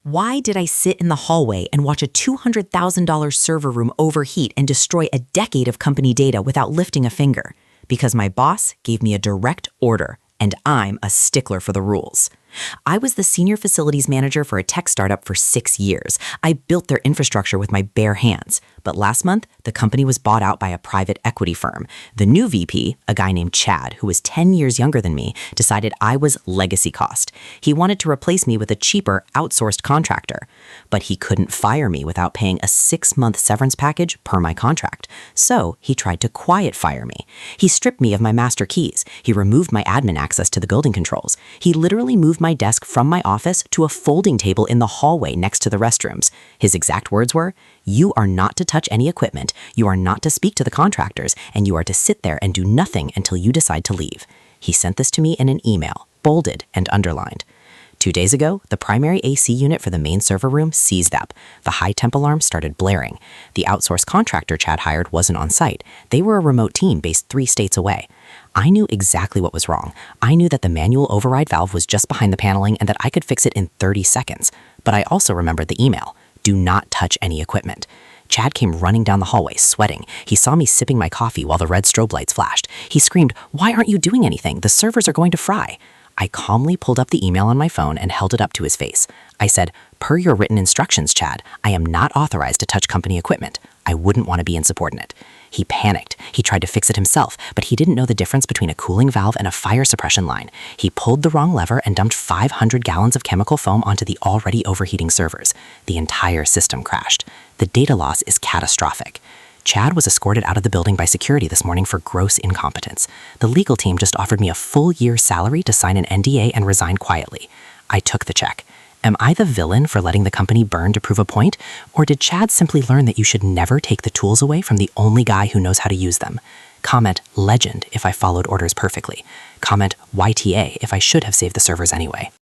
Why did I sit in the hallway and watch a $200,000 server room overheat and destroy a decade of company data without lifting a finger? Because my boss gave me a direct order, and I'm a stickler for the rules. I was the senior facilities manager for a tech startup for 6 years. I built their infrastructure with my bare hands. But last month, the company was bought out by a private equity firm. The new VP, a guy named Chad, who was 10 years younger than me, decided I was legacy cost. He wanted to replace me with a cheaper, outsourced contractor. But he couldn't fire me without paying a 6-month severance package per my contract. So he tried to quiet fire me. He stripped me of my master keys. He removed my admin access to the building controls. He literally moved my desk from my office to a folding table in the hallway next to the restrooms. His exact words were, "You are not to touch any equipment, you are not to speak to the contractors, and you are to sit there and do nothing until you decide to leave." He sent this to me in an email, bolded and underlined. 2 days ago, the primary AC unit for the main server room seized up. The high temp alarm started blaring. The outsourced contractor Chad hired wasn't on site. They were a remote team based 3 states away. I knew exactly what was wrong. I knew that the manual override valve was just behind the paneling and that I could fix it in 30 seconds. But I also remembered the email. Do not touch any equipment. Chad came running down the hallway, sweating. He saw me sipping my coffee while the red strobe lights flashed. He screamed, "Why aren't you doing anything? The servers are going to fry." I calmly pulled up the email on my phone and held it up to his face. I said, "Per your written instructions, Chad, I am not authorized to touch company equipment. I wouldn't want to be insubordinate." He panicked. He tried to fix it himself, but he didn't know the difference between a cooling valve and a fire suppression line. He pulled the wrong lever and dumped 500 gallons of chemical foam onto the already overheating servers. The entire system crashed. The data loss is catastrophic. Chad was escorted out of the building by security this morning for gross incompetence. The legal team just offered me a full year's salary to sign an NDA and resign quietly. I took the check. Am I the villain for letting the company burn to prove a point? Or did Chad simply learn that you should never take the tools away from the only guy who knows how to use them? Comment legend if I followed orders perfectly. Comment YTA if I should have saved the servers anyway.